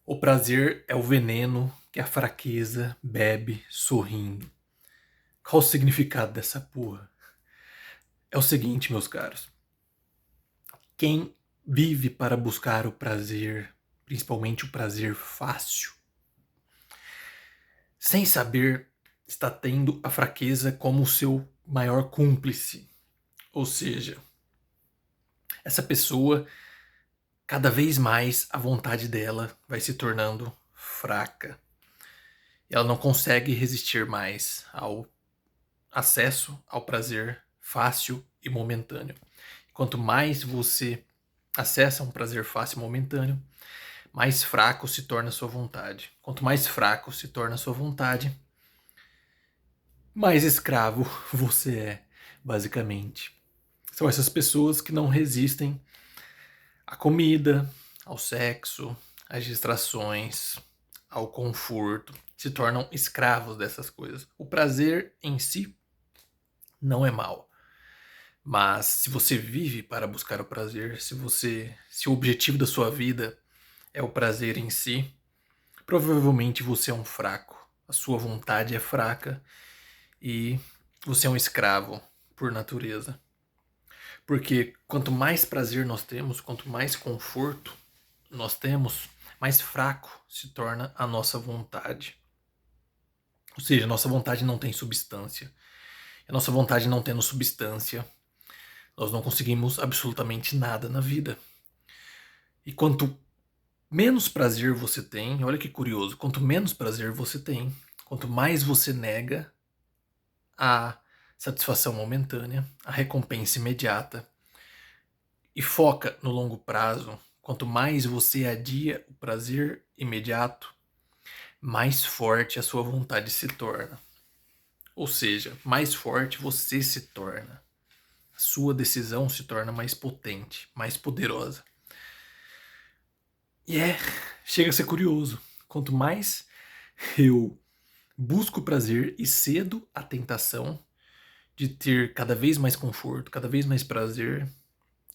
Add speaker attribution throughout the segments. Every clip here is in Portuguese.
Speaker 1: O prazer é o veneno que a fraqueza bebe sorrindo. Qual o significado dessa porra? É o seguinte, meus caros. Quem vive para buscar o prazer, principalmente o prazer fácil, sem saber, está tendo a fraqueza como seu maior cúmplice. Ou seja, essa pessoa, cada vez mais a vontade dela vai se tornando fraca. E ela não consegue resistir mais ao acesso ao prazer fácil e momentâneo. Quanto mais você acessa um prazer fácil e momentâneo, mais fraco se torna a sua vontade. Quanto mais fraco se torna a sua vontade, mais escravo você é, basicamente. São essas pessoas que não resistem à comida, ao sexo, às distrações, ao conforto, se tornam escravos dessas coisas. O prazer em si não é mal. Mas se você vive para buscar o prazer, se o objetivo da sua vida é o prazer em si, provavelmente você é um fraco. A sua vontade é fraca e você é um escravo por natureza. Porque quanto mais prazer nós temos, quanto mais conforto nós temos, mais fraco se torna a nossa vontade. Ou seja, a nossa vontade não tem substância. A nossa vontade não tendo substância, nós não conseguimos absolutamente nada na vida. E quanto menos prazer você tem, olha que curioso, quanto menos prazer você tem, quanto mais você nega a satisfação momentânea, a recompensa imediata e foca no longo prazo, quanto mais você adia o prazer imediato, mais forte a sua vontade se torna. Ou seja, mais forte você se torna. A sua decisão se torna mais potente, mais poderosa. E chega a ser curioso. Quanto mais eu busco prazer e cedo a tentação de ter cada vez mais conforto, cada vez mais prazer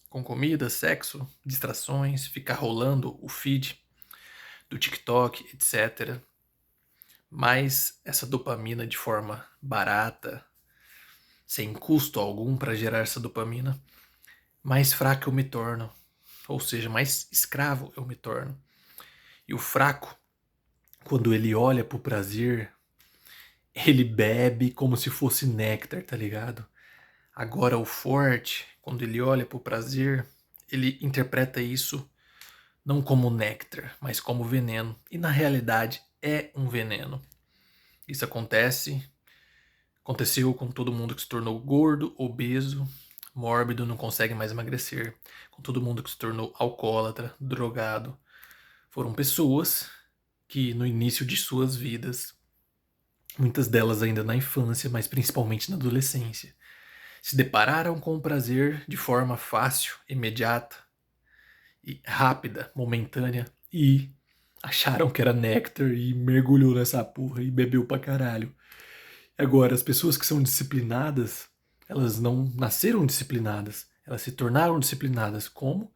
Speaker 1: com comida, sexo, distrações, ficar rolando o feed do TikTok, etc. Mais essa dopamina de forma barata, sem custo algum para gerar essa dopamina, mais fraco eu me torno. Ou seja, mais escravo eu me torno. E o fraco, quando ele olha pro prazer, ele bebe como se fosse néctar, tá ligado? Agora o forte, quando ele olha pro prazer, ele interpreta isso não como néctar, mas como veneno. E na realidade é um veneno. Isso aconteceu com todo mundo que se tornou gordo, obeso, mórbido, não consegue mais emagrecer, com todo mundo que se tornou alcoólatra, drogado. Foram pessoas que no início de suas vidas, muitas delas ainda na infância, mas principalmente na adolescência, se depararam com o prazer de forma fácil, imediata e rápida, momentânea, e acharam que era néctar e mergulhou nessa porra e bebeu pra caralho. Agora, as pessoas que são disciplinadas, elas não nasceram disciplinadas, elas se tornaram disciplinadas. Como?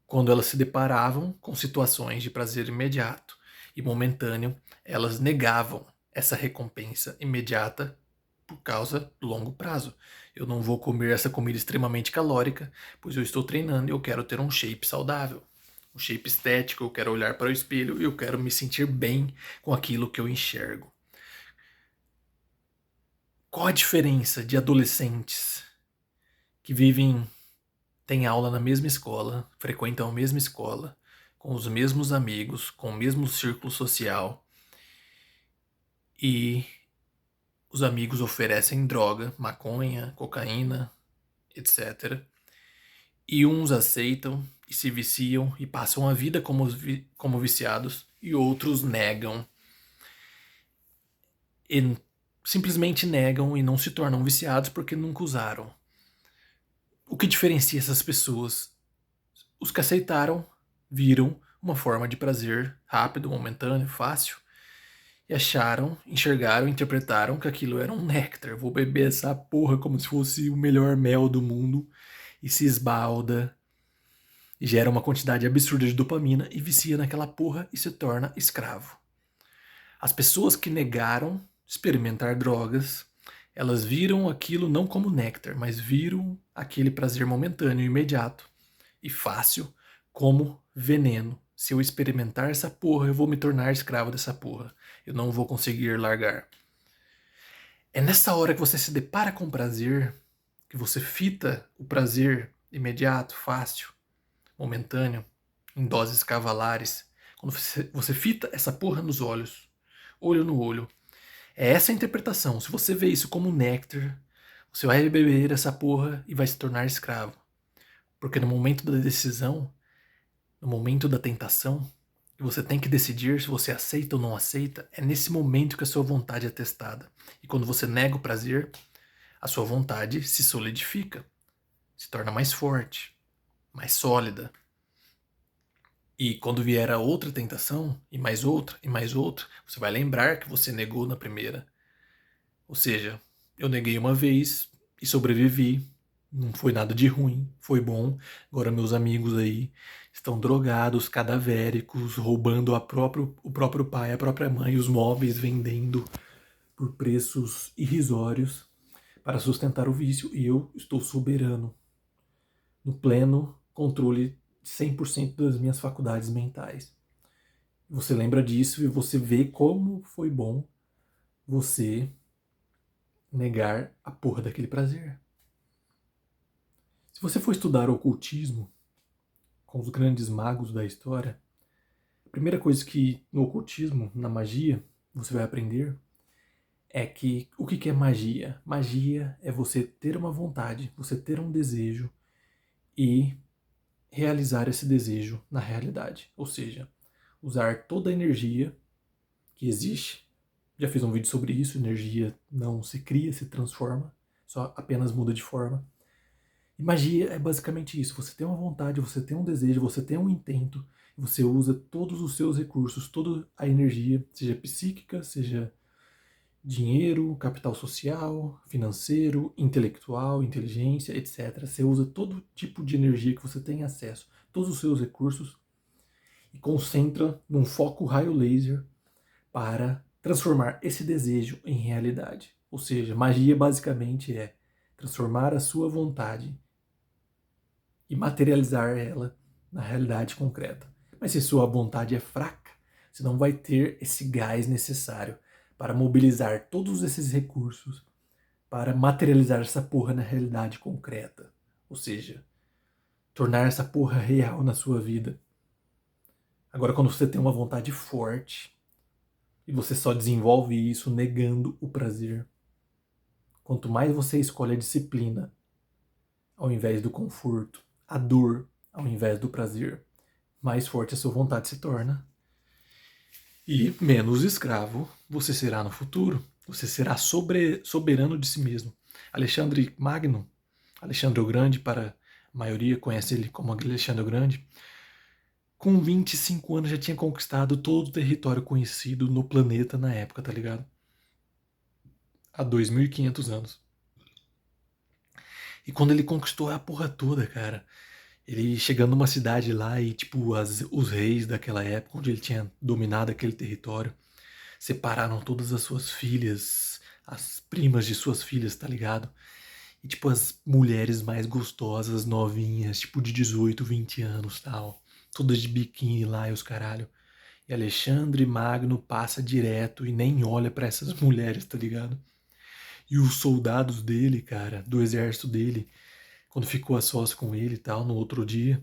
Speaker 1: Quando elas se deparavam com situações de prazer imediato e momentâneo, elas negavam essa recompensa imediata por causa do longo prazo. Eu não vou comer essa comida extremamente calórica, pois eu estou treinando e eu quero ter um shape saudável. Um shape estético, eu quero olhar para o espelho e eu quero me sentir bem com aquilo que eu enxergo. Qual a diferença de adolescentes que vivem, têm aula na mesma escola, frequentam a mesma escola, com os mesmos amigos, com o mesmo círculo social e os amigos oferecem droga, maconha, cocaína, etc. E uns aceitam e se viciam e passam a vida como viciados e outros negam e simplesmente negam e não se tornam viciados porque nunca usaram. O que diferencia essas pessoas? Os que aceitaram viram uma forma de prazer rápido, momentâneo, fácil e acharam, enxergaram, interpretaram que aquilo era um néctar. Vou beber essa porra como se fosse o melhor mel do mundo e se esbalda e gera uma quantidade absurda de dopamina e vicia naquela porra e se torna escravo. As pessoas que negaram experimentar drogas, elas viram aquilo não como néctar, mas viram aquele prazer momentâneo, imediato e fácil como veneno. Se eu experimentar essa porra, eu vou me tornar escravo dessa porra. Eu não vou conseguir largar. É nessa hora que você se depara com o prazer, que você fita o prazer imediato, fácil, momentâneo, em doses cavalares. Quando você fita essa porra nos olhos, olho no olho. É essa a interpretação. Se você vê isso como néctar, você vai beber essa porra e vai se tornar escravo. Porque no momento da decisão, no momento da tentação, que você tem que decidir se você aceita ou não aceita, é nesse momento que a sua vontade é testada. E quando você nega o prazer, a sua vontade se solidifica, se torna mais forte, mais sólida. E quando vier a outra tentação, e mais outra, você vai lembrar que você negou na primeira. Ou seja, eu neguei uma vez e sobrevivi. Não foi nada de ruim, foi bom. Agora meus amigos aí estão drogados, cadavéricos, roubando o próprio pai, a própria mãe, os móveis, vendendo por preços irrisórios para sustentar o vício. E eu estou soberano, no pleno controle 100% das minhas faculdades mentais. Você lembra disso e você vê como foi bom você negar a porra daquele prazer. Se você for estudar o ocultismo com os grandes magos da história, a primeira coisa que no ocultismo, na magia, você vai aprender é que o que é magia? Magia é você ter uma vontade, você ter um desejo e realizar esse desejo na realidade. Ou seja, usar toda a energia que existe. Já fiz um vídeo sobre isso, energia não se cria, se transforma, só apenas muda de forma. E magia é basicamente isso, você tem uma vontade, você tem um desejo, você tem um intento, você usa todos os seus recursos, toda a energia, seja psíquica, seja dinheiro, capital social, financeiro, intelectual, inteligência, etc. Você usa todo tipo de energia que você tem acesso, todos os seus recursos, e concentra num foco raio laser para transformar esse desejo em realidade. Ou seja, magia basicamente é transformar a sua vontade e materializar ela na realidade concreta. Mas se sua vontade é fraca, você não vai ter esse gás necessário para mobilizar todos esses recursos para materializar essa porra na realidade concreta. Ou seja, tornar essa porra real na sua vida. Agora, quando você tem uma vontade forte e você só desenvolve isso negando o prazer, quanto mais você escolhe a disciplina ao invés do conforto, a dor ao invés do prazer, mais forte a sua vontade se torna e menos escravo você será no futuro. Você será soberano de si mesmo. Alexandre Magno, Alexandre o Grande, para a maioria conhece ele como Alexandre o Grande, com 25 anos já tinha conquistado todo o território conhecido no planeta na época, tá ligado? Há 2.500 anos. E quando ele conquistou a porra toda, cara, ele chegando numa cidade lá e, tipo, os reis daquela época, onde ele tinha dominado aquele território, separaram todas as suas filhas, as primas de suas filhas, tá ligado? E, tipo, as mulheres mais gostosas, novinhas, tipo, de 18, 20 anos, tal. Todas de biquíni lá e os caralho. E Alexandre Magno passa direto e nem olha pra essas mulheres, tá ligado? E os soldados dele, cara, do exército dele, quando ficou a sós com ele e tal, no outro dia,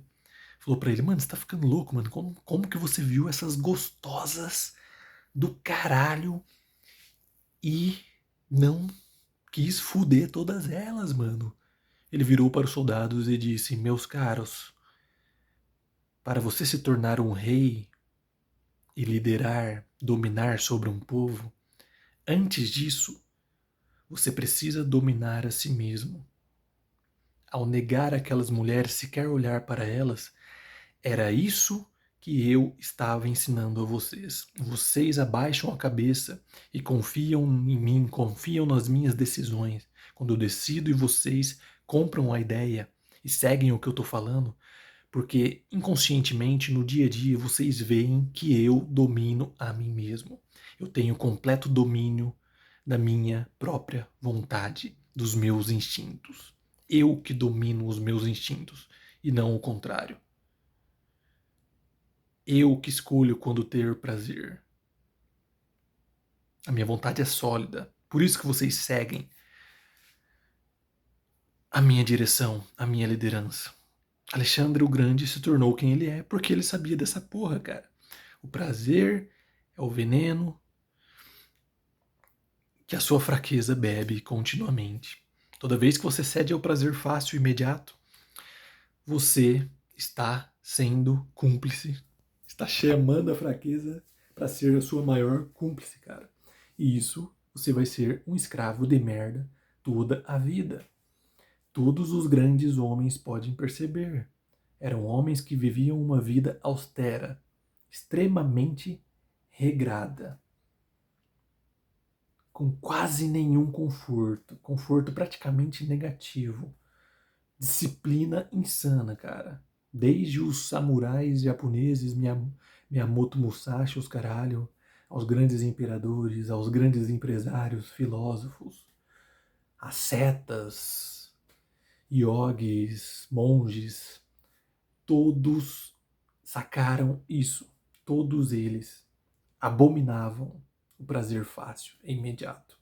Speaker 1: falou pra ele, mano, você tá ficando louco, mano, como que você viu essas gostosas do caralho e não quis fuder todas elas, mano? Ele virou para os soldados e disse, meus caros, para você se tornar um rei e liderar, dominar sobre um povo, antes disso, você precisa dominar a si mesmo. Ao negar aquelas mulheres, sequer olhar para elas, era isso que eu estava ensinando a vocês. Vocês abaixam a cabeça e confiam em mim, confiam nas minhas decisões. Quando eu decido e vocês compram a ideia e seguem o que eu estou falando, Porque inconscientemente, no dia a dia, vocês veem que eu domino a mim mesmo. Eu tenho completo domínio da minha própria vontade, dos meus instintos. Eu que domino os meus instintos e não o contrário. Eu que escolho quando ter prazer. A minha vontade é sólida. Por isso que vocês seguem a minha direção, a minha liderança. Alexandre o Grande se tornou quem ele é porque ele sabia dessa porra, cara. O prazer é o veneno que a sua fraqueza bebe continuamente. Toda vez que você cede ao prazer fácil e imediato, você está sendo cúmplice, está chamando a fraqueza para ser a sua maior cúmplice, cara. E isso você vai ser um escravo de merda toda a vida. Todos os grandes homens podem perceber. Eram homens que viviam uma vida austera, extremamente regrada, com quase nenhum conforto, conforto praticamente negativo, disciplina insana, cara. Desde os samurais japoneses, Miyamoto Musashi, os caralho, aos grandes imperadores, aos grandes empresários, filósofos, ascetas, yogis, monges, todos sacaram isso. Todos eles abominavam o prazer fácil e imediato.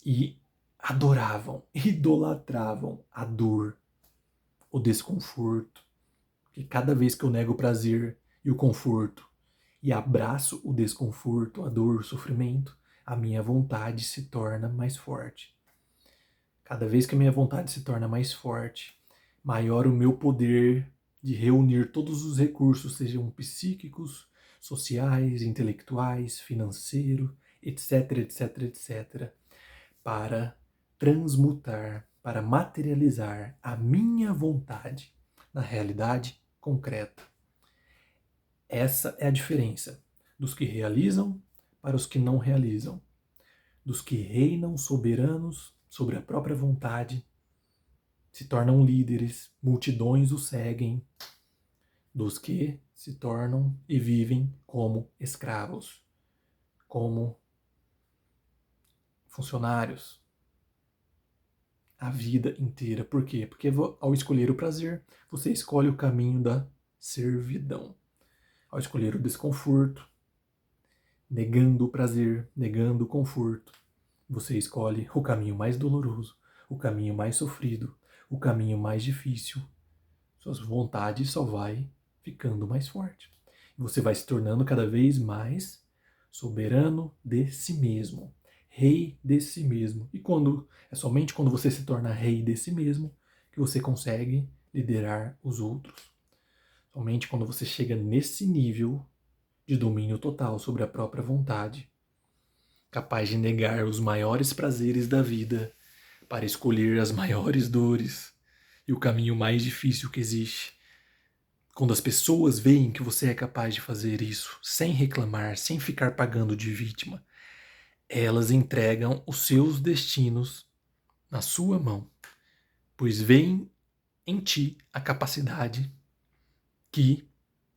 Speaker 1: E adoravam, idolatravam a dor, o desconforto. Porque cada vez que eu nego o prazer e o conforto e abraço o desconforto, a dor, o sofrimento, a minha vontade se torna mais forte. Cada vez que a minha vontade se torna mais forte, maior o meu poder de reunir todos os recursos, sejam psíquicos, sociais, intelectuais, financeiro, etc, etc, etc, para transmutar, para materializar a minha vontade na realidade concreta. Essa é a diferença dos que realizam para os que não realizam, dos que reinam soberanos sobre a própria vontade, se tornam líderes, multidões o seguem, dos que se tornam e vivem como escravos, como funcionários, a vida inteira. Por quê? Porque ao escolher o prazer, você escolhe o caminho da servidão. Ao escolher o desconforto, negando o prazer, negando o conforto, você escolhe o caminho mais doloroso, o caminho mais sofrido, o caminho mais difícil. Suas vontades só vai ficando mais forte. Você vai se tornando cada vez mais soberano de si mesmo, rei de si mesmo. E é somente quando você se torna rei de si mesmo que você consegue liderar os outros. Somente quando você chega nesse nível de domínio total sobre a própria vontade, capaz de negar os maiores prazeres da vida para escolher as maiores dores e o caminho mais difícil que existe. Quando as pessoas veem que você é capaz de fazer isso sem reclamar, sem ficar pagando de vítima, elas entregam os seus destinos na sua mão, pois veem em ti a capacidade que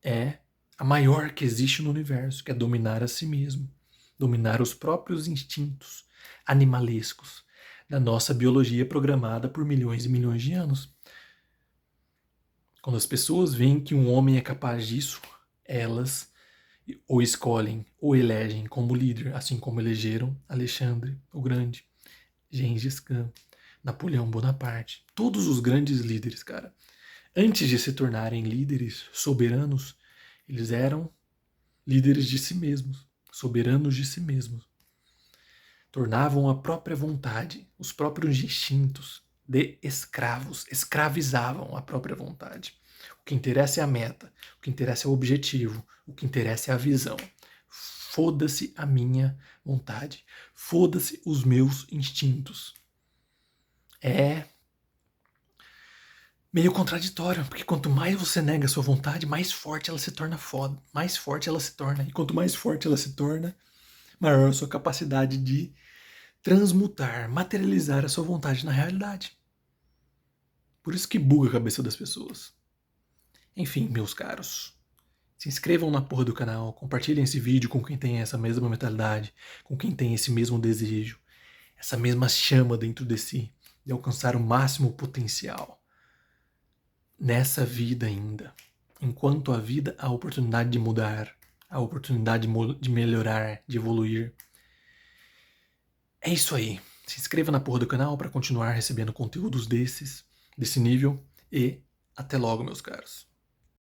Speaker 1: é a maior que existe no universo, que é dominar a si mesmo, dominar os próprios instintos animalescos da nossa biologia programada por milhões e milhões de anos. Quando as pessoas veem que um homem é capaz disso, elas o escolhem ou elegem como líder, assim como elegeram Alexandre o Grande, Gengis Khan, Napoleão Bonaparte, todos os grandes líderes, cara. Antes de se tornarem líderes soberanos, eles eram líderes de si mesmos, soberanos de si mesmos. Tornavam a própria vontade, os próprios instintos de escravos, escravizavam a própria vontade. O que interessa é a meta, o que interessa é o objetivo, o que interessa é a visão. Foda-se a minha vontade, foda-se os meus instintos. É meio contraditório, porque quanto mais você nega a sua vontade, mais forte ela se torna foda, mais forte ela se torna. E quanto mais forte ela se torna, maior a sua capacidade de transmutar, materializar a sua vontade na realidade. Por isso que buga a cabeça das pessoas. Enfim, meus caros, se inscrevam na porra do canal, compartilhem esse vídeo com quem tem essa mesma mentalidade, com quem tem esse mesmo desejo, essa mesma chama dentro de si, de alcançar o máximo potencial nessa vida ainda. Enquanto a vida há a oportunidade de mudar, a oportunidade de melhorar, de evoluir. É isso aí. Se inscreva na porra do canal para continuar recebendo conteúdos desse nível e até logo, meus caros.